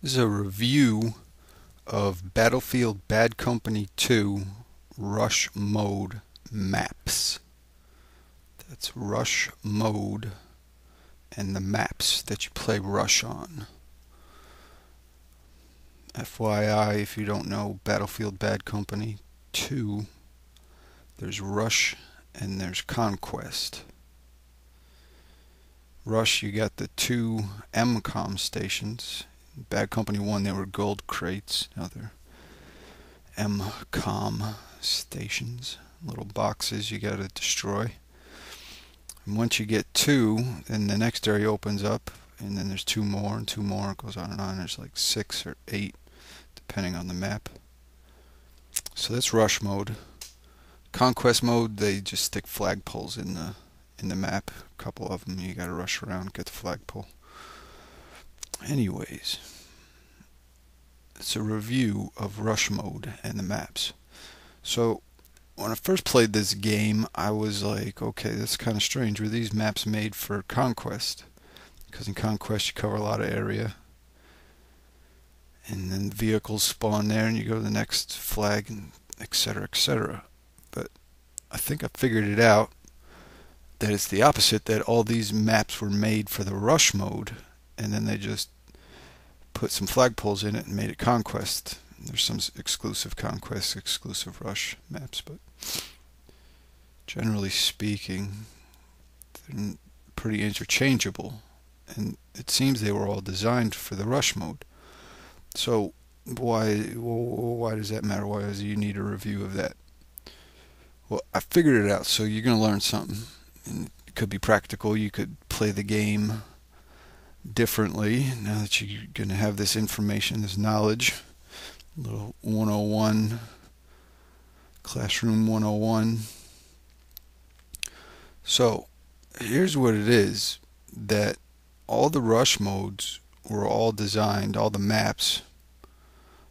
This is a review of Battlefield Bad Company 2 Rush Mode maps. That's Rush Mode and the maps that you play Rush on. FYI, if you don't know Battlefield Bad Company 2, there's Rush and there's Conquest. Rush, you got the two MCOM stations. Bad Company 1, they were gold crates. Now they're MCOM stations, little boxes you gotta destroy. And once you get 2, then the next area opens up, and then there's 2 more and 2 more. It goes on and on. There's like 6 or 8, depending on the map. So that's Rush Mode. Conquest Mode, they just stick flagpoles in the map. A couple of them, you gotta rush around, get the flagpole. Anyways, it's a review of Rush Mode and the maps. So when I first played this game, I was like, okay, that's kind of strange. Were these maps made for Conquest? Because in Conquest you cover a lot of area, and then vehicles spawn there, and you go to the next flag, and etc., etc. But I think I figured it out, that it's the opposite, that all these maps were made for the Rush Mode, and then they just put some flagpoles in it and made it Conquest. There's some exclusive Conquest, exclusive Rush maps, but generally speaking, they're pretty interchangeable, and it seems they were all designed for the Rush Mode. So why does that matter? Why does you need a review of that? Well, I figured it out, so you're going to learn something. And it could be practical. You could play the game differently now that you're going to have this information, this knowledge. A little 101, classroom 101. So here's what it is, that all the Rush modes were all designed, all the maps,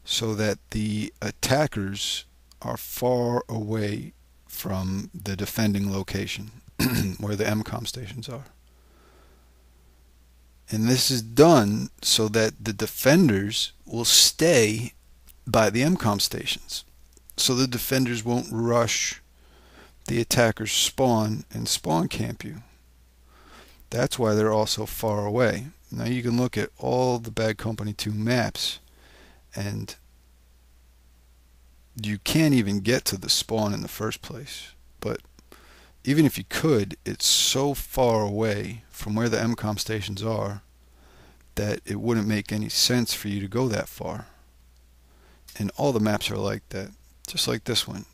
so that the attackers are far away from the defending location where the MCOM stations are. And this is done so that the defenders will stay by the MCOM stations. So the defenders won't rush the attackers' spawn and spawn camp you. That's why they're all so far away. Now you can look at all the Bad Company 2 maps, and you can't even get to the spawn in the first place. But even if you could, it's so far away from where the MCOM stations are that it wouldn't make any sense for you to go that far. And all the maps are like that, just like this one.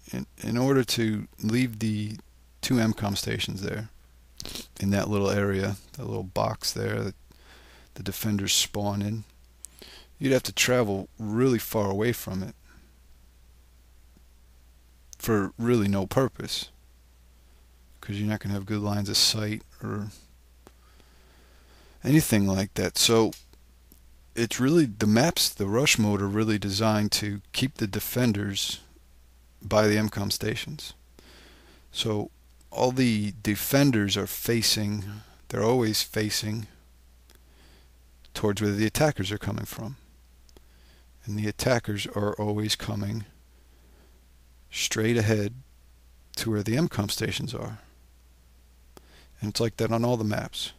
In order to leave the 2 MCOM stations there, in that little area, that little box there that the defenders spawn in, you'd have to travel really far away from it for really no purpose, because you're not going to have good lines of sight or anything like that. So it's really, the maps, the Rush Mode, are really designed to keep the defenders by the MCOM stations. So all the defenders are facing, they're always facing towards where the attackers are coming from. And the attackers are always coming straight ahead to where the MCOM stations are. And it's like that on all the maps.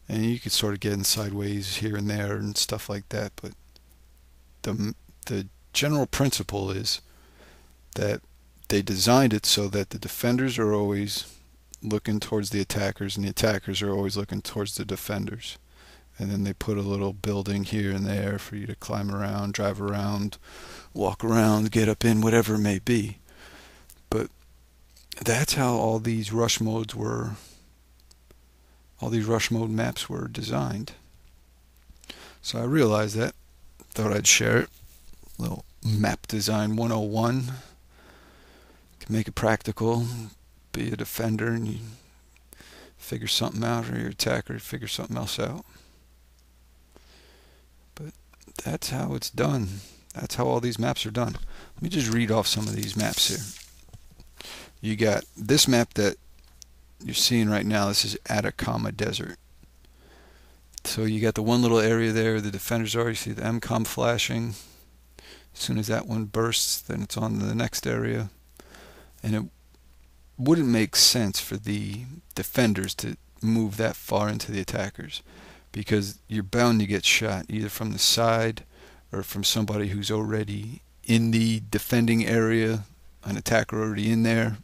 And you could sort of get in sideways here and there and stuff like that, but the general principle is that they designed it so that the defenders are always looking towards the attackers, and the attackers are always looking towards the defenders. And then they put a little building here and there for you to climb around, drive around, walk around, get up in, whatever it may be. But that's how all these Rush modes were, all these Rush mode maps were designed. So I realized that, thought I'd share it. Little map design 101. Can make it practical, be a defender and you figure something out, or your attacker figure something else out. But that's how it's done. That's how all these maps are done. Let me just read off some of these maps here. You got this map that you're seeing right now. This is Atacama Desert. So you got the one little area there, the defenders already see the MCOM flashing. As soon as that one bursts, then it's on to the next area. And it wouldn't make sense for the defenders to move that far into the attackers, because you're bound to get shot either from the side or from somebody who's already in the defending area, an attacker already in there.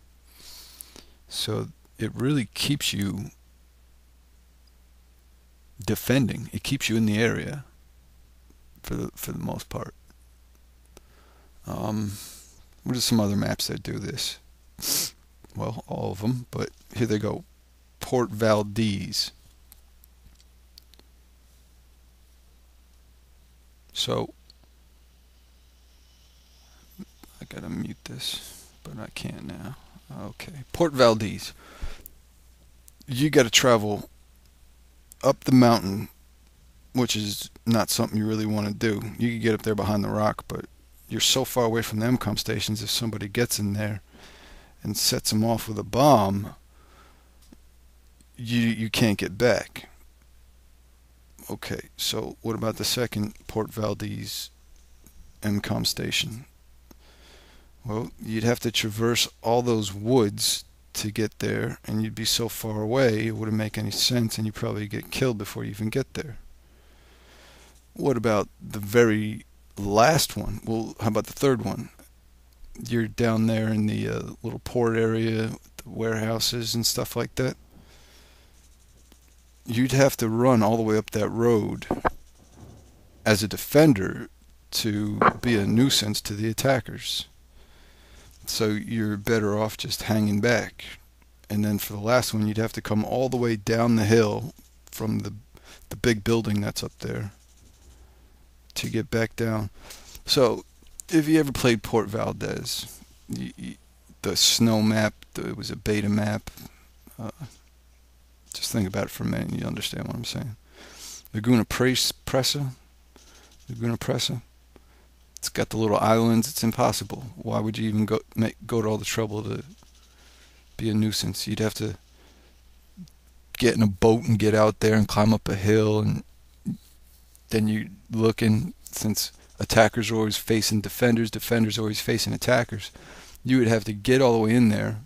So it really keeps you defending. It keeps you in the area for the most part. What are some other maps that do this? Well, all of them, but here they go. Port Valdez. So I gotta mute this, but I can't now. Okay, Port Valdez. You gotta travel up the mountain, which is not something you really want to do. You can get up there behind the rock, but you're so far away from the MCOM stations, if somebody gets in there and sets them off with a bomb, you can't get back. Okay, so what about the second Port Valdez MCOM station? Well, you'd have to traverse all those woods to get there, and you'd be so far away it wouldn't make any sense, and you'd probably get killed before you even get there. What about the very last one? Well, how about the third one? You're down there in the little port area, the warehouses and stuff like that. You'd have to run all the way up that road as a defender to be a nuisance to the attackers. So you're better off just hanging back. And then for the last one, you'd have to come all the way down the hill from the big building that's up there to get back down. So if you ever played Port Valdez, the snow map, it was a beta map. Just think about it for a minute and you understand what I'm saying. Laguna Presa. It's got the little islands. It's impossible. Why would you even go to all the trouble to be a nuisance? You'd have to get in a boat and get out there and climb up a hill, and then you looking, since attackers are always facing defenders are always facing attackers, you would have to get all the way in there,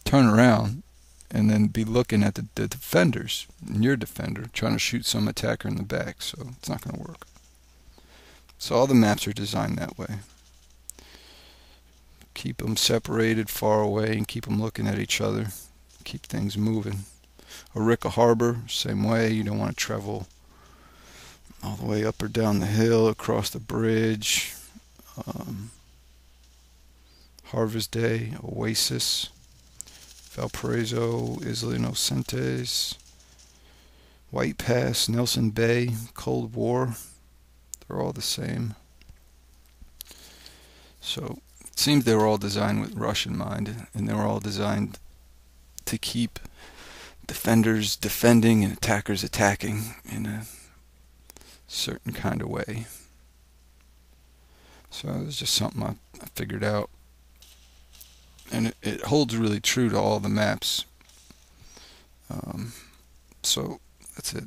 turn around, and then be looking at the defenders, and your defender trying to shoot some attacker in the back. So it's not going to work. So all the maps are designed that way. Keep them separated far away and keep them looking at each other. Keep things moving. Arica Harbor, same way. You don't want to travel all the way up or down the hill, across the bridge. Harvest Day, Oasis, Valparaiso, Isla Inocentes, White Pass, Nelson Bay, Cold War. They're all the same. So it seems they were all designed with Rush in mind, and they were all designed to keep defenders defending and attackers attacking in a certain kind of way. So it was just something I figured out, and it holds really true to all the maps. So that's it.